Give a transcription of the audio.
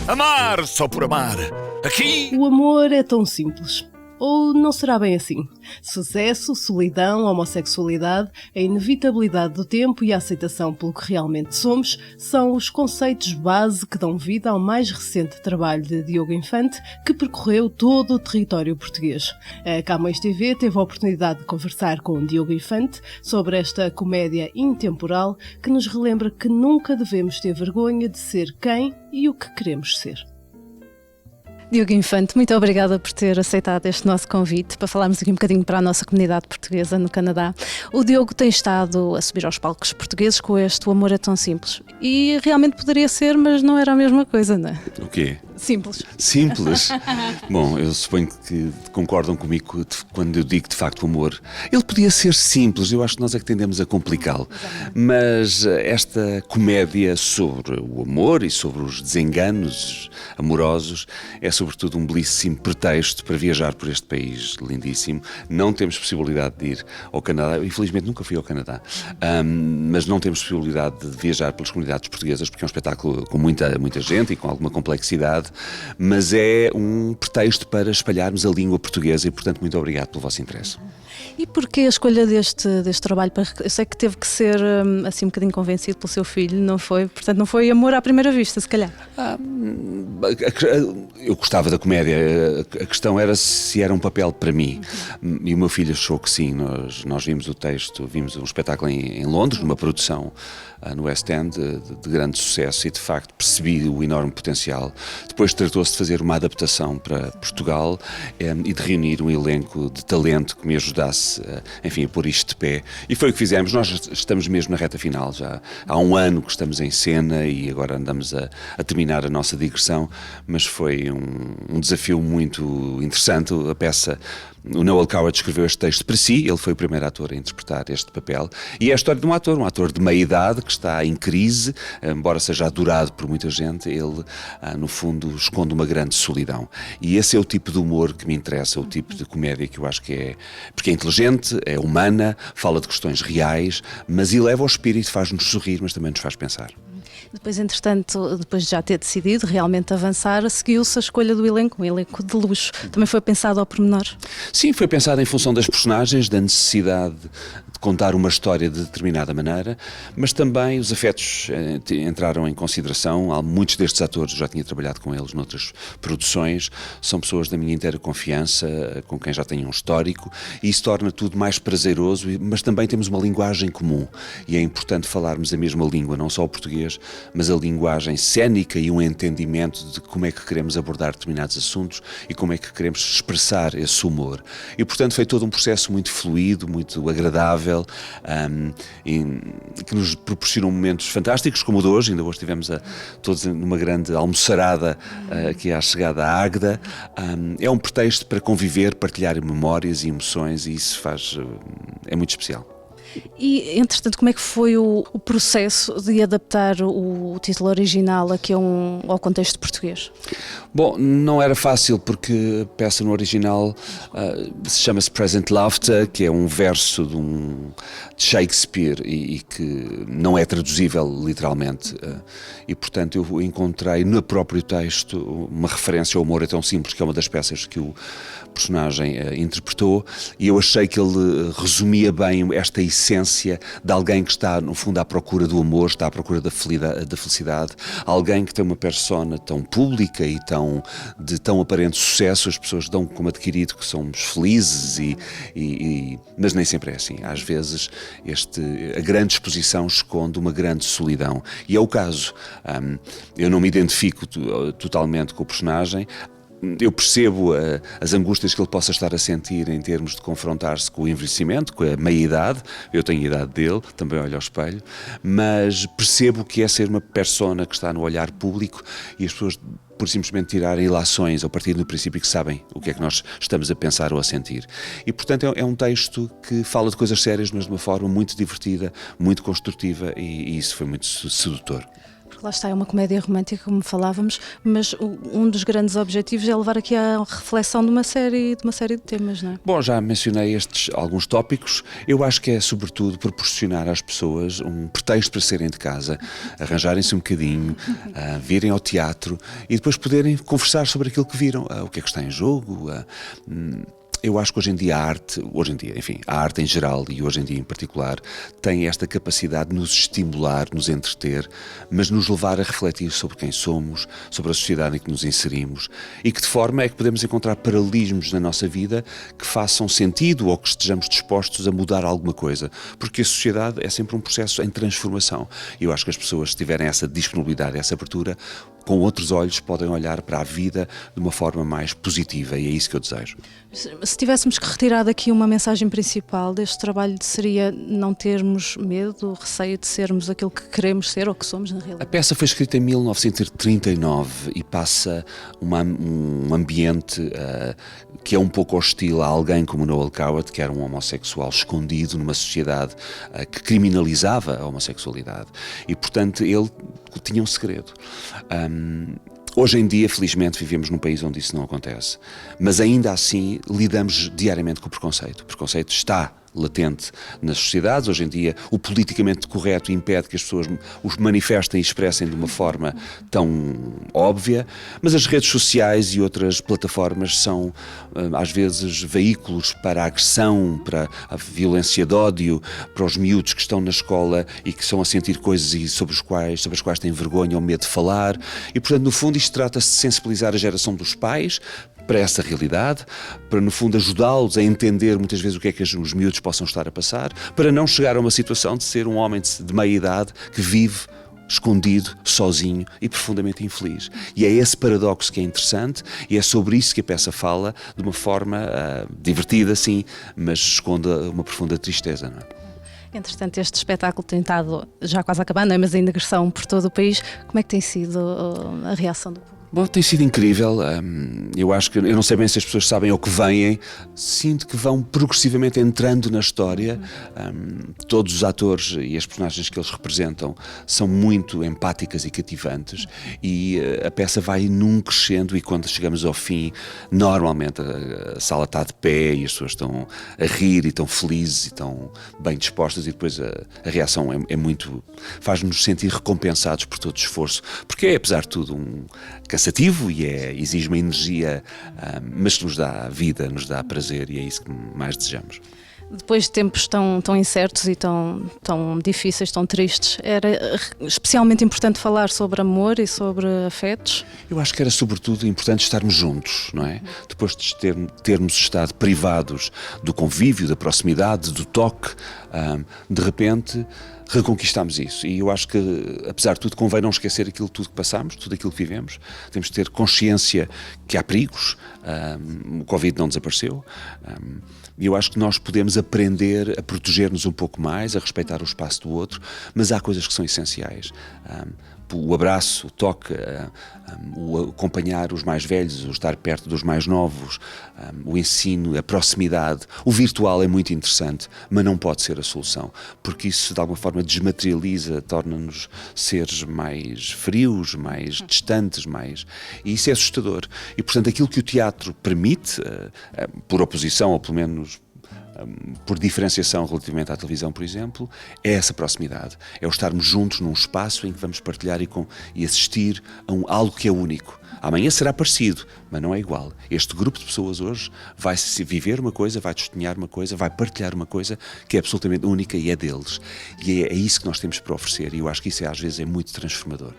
Amar só por amar. Aqui... O amor é tão simples. Ou não será bem assim? Sucesso, solidão, homossexualidade, a inevitabilidade do tempo e a aceitação pelo que realmente somos são os conceitos base que dão vida ao mais recente trabalho de Diogo Infante, que percorreu todo o território português. A Camões TV teve a oportunidade de conversar com Diogo Infante sobre esta comédia intemporal que nos relembra que nunca devemos ter vergonha de ser quem e o que queremos ser. Diogo Infante, muito obrigada por ter aceitado este nosso convite para falarmos aqui um bocadinho para a nossa comunidade portuguesa no Canadá. O Diogo tem estado a subir aos palcos portugueses com este O Amor é Tão Simples. E realmente poderia ser, mas não era a mesma coisa, não é? O quê? Simples. Simples? Bom, eu suponho que concordam comigo quando eu digo que, de facto, o amor, ele podia ser simples, eu acho que nós é que tendemos a complicá-lo. Mas esta comédia sobre o amor e sobre os desenganos amorosos é sobretudo um belíssimo pretexto para viajar por este país lindíssimo. Não temos possibilidade de ir ao Canadá, infelizmente nunca fui ao Canadá, mas não temos possibilidade de viajar pelas comunidades portuguesas porque é um espetáculo com muita gente e com alguma complexidade, mas é um pretexto para espalharmos a língua portuguesa e, portanto, muito obrigado pelo vosso interesse. E porquê a escolha deste trabalho? Eu sei que teve que ser assim um bocadinho convencido pelo seu filho, não foi? Portanto, não foi amor à primeira vista, se calhar. Eu gostava da comédia, a questão era se era um papel para mim. E o meu filho achou que sim. Nós vimos o texto, vimos um espetáculo em Londres, numa produção no West End de grande sucesso, e de facto percebi o enorme potencial. Depois tratou-se de fazer uma adaptação para Portugal e de reunir um elenco de talento que me ajudasse, enfim, a pôr isto de pé. E foi o que fizemos. Nós estamos mesmo na reta final, já há um ano que estamos em cena e agora andamos a terminar a nossa digressão, mas foi um desafio muito interessante. A peça, o Noel Coward escreveu este texto para si, ele foi o primeiro ator a interpretar este papel, e é a história de um ator de meia-idade que está em crise, embora seja adorado por muita gente, ele no fundo esconde uma grande solidão. E esse é o tipo de humor que me interessa, o tipo de comédia que eu acho que é, porque é inteligente, é humana, fala de questões reais, mas eleva o espírito, faz-nos sorrir, mas também nos faz pensar. Depois, entretanto, depois de já ter decidido realmente avançar, seguiu-se a escolha do elenco, um elenco de luxo. Também foi pensado ao pormenor? Sim, foi pensado em função das personagens, da necessidade de contar uma história de determinada maneira, mas também os afetos entraram em consideração. Há muitos destes atores, eu já tinha trabalhado com eles noutras produções, são pessoas da minha inteira confiança, com quem já tenho um histórico, e isso torna tudo mais prazeroso, mas também temos uma linguagem comum, e é importante falarmos a mesma língua, não só o português, mas a linguagem cénica e um entendimento de como é que queremos abordar determinados assuntos e como é que queremos expressar esse humor. E, portanto, foi todo um processo muito fluido, muito agradável, e que nos proporcionou momentos fantásticos, como o de hoje. Ainda hoje estivemos todos numa grande almoçarada aqui à chegada à Águeda. É um pretexto para conviver, partilhar memórias e emoções, e isso é muito especial. E, entretanto, como é que foi o processo de adaptar o título original aqui ao contexto português? Bom, não era fácil porque a peça no original chama-se Present Laughter, que é um verso de Shakespeare e que não é traduzível literalmente. E, portanto, eu encontrei no próprio texto uma referência ao Amor é Tão Simples, que é uma das peças que o personagem interpretou, e eu achei que ele resumia bem esta essência de alguém que está, no fundo, à procura do amor, está à procura da felicidade, alguém que tem uma persona tão pública e de tão aparente sucesso, as pessoas dão como adquirido que somos felizes, mas nem sempre é assim. Às vezes a grande exposição esconde uma grande solidão, e é o caso. Eu não me identifico totalmente com o personagem. Eu percebo as angústias que ele possa estar a sentir em termos de confrontar-se com o envelhecimento, com a meia-idade. Eu tenho a idade dele, também olho ao espelho, mas percebo que é ser uma persona que está no olhar público e as pessoas por simplesmente tirarem ilações a partir do princípio que sabem o que é que nós estamos a pensar ou a sentir. E, portanto, é um texto que fala de coisas sérias, mas de uma forma muito divertida, muito construtiva, e isso foi muito sedutor. Lá está, é uma comédia romântica, como falávamos, mas um dos grandes objetivos é levar aqui à reflexão de uma série de temas, não é? Bom, já mencionei estes alguns tópicos. Eu acho que é, sobretudo, proporcionar às pessoas um pretexto para saírem de casa, arranjarem-se um bocadinho, virem ao teatro e depois poderem conversar sobre aquilo que viram, o que é que está em jogo. Eu acho que hoje em dia a arte em geral e hoje em dia em particular, tem esta capacidade de nos estimular, nos entreter, mas nos levar a refletir sobre quem somos, sobre a sociedade em que nos inserimos e que de forma é que podemos encontrar paralelismos na nossa vida que façam sentido ou que estejamos dispostos a mudar alguma coisa, porque a sociedade é sempre um processo em transformação e eu acho que as pessoas, se tiverem essa disponibilidade, essa abertura, com outros olhos podem olhar para a vida de uma forma mais positiva e é isso que eu desejo. Se tivéssemos que retirar daqui uma mensagem principal deste trabalho, seria não termos medo, receio de sermos aquilo que queremos ser ou que somos na realidade? A peça foi escrita em 1939 e passa um ambiente que é um pouco hostil a alguém como Noel Coward, que era um homossexual escondido numa sociedade que criminalizava a homossexualidade e, portanto, ele tinha um segredo. Hoje em dia, felizmente, vivemos num país onde isso não acontece, mas ainda assim lidamos diariamente com o preconceito. O preconceito está latente nas sociedades. Hoje em dia, o politicamente correto impede que as pessoas os manifestem e expressem de uma forma tão óbvia, mas as redes sociais e outras plataformas são, às vezes, veículos para a agressão, para a violência de ódio, para os miúdos que estão na escola e que estão a sentir coisas sobre as quais têm vergonha ou medo de falar. E, portanto, no fundo, isto trata-se de sensibilizar a geração dos pais para essa realidade, para, no fundo, ajudá-los a entender muitas vezes o que é que os miúdos possam estar a passar, para não chegar a uma situação de ser um homem de meia-idade que vive escondido, sozinho e profundamente infeliz. E é esse paradoxo que é interessante e é sobre isso que a peça fala de uma forma divertida, sim, mas esconde uma profunda tristeza, não é? Entretanto, este espetáculo tem estado já quase acabando, mas em digressão por todo o país. Como é que tem sido a reação do público? Bom, tem sido incrível. Eu acho que, eu não sei bem se as pessoas sabem ao que vêm, sinto que vão progressivamente entrando na história. Todos os atores e as personagens que eles representam são muito empáticas e cativantes e a peça vai num crescendo e quando chegamos ao fim, normalmente a sala está de pé e as pessoas estão a rir e estão felizes e estão bem dispostas e depois a reação é muito... faz-nos sentir recompensados por todo o esforço, porque é, apesar de tudo, cansativo e exige uma energia, mas que nos dá vida, nos dá prazer e é isso que mais desejamos. Depois de tempos tão incertos e tão difíceis, tão tristes, era especialmente importante falar sobre amor e sobre afetos? Eu acho que era sobretudo importante estarmos juntos, não é? Depois de termos estado privados do convívio, da proximidade, do toque, de repente reconquistámos isso e eu acho que, apesar de tudo, convém não esquecer aquilo tudo que passamos, tudo aquilo que vivemos. Temos de ter consciência que há perigos, o Covid não desapareceu e eu acho que nós podemos aprender a proteger-nos um pouco mais, a respeitar o espaço do outro, mas há coisas que são essenciais. O abraço, o toque, o acompanhar os mais velhos, o estar perto dos mais novos, o ensino, a proximidade. O virtual é muito interessante, mas não pode ser a solução, porque isso de alguma forma desmaterializa, torna-nos seres mais frios, mais distantes, e isso é assustador. E portanto aquilo que o teatro permite, por oposição ou pelo menos por diferenciação relativamente à televisão, por exemplo, é essa proximidade. É o estarmos juntos num espaço em que vamos partilhar e assistir a algo que é único. Amanhã será parecido, mas não é igual. Este grupo de pessoas hoje vai viver uma coisa, vai testemunhar uma coisa, vai partilhar uma coisa que é absolutamente única e é deles. E é isso que nós temos para oferecer e eu acho que isso às vezes é muito transformador.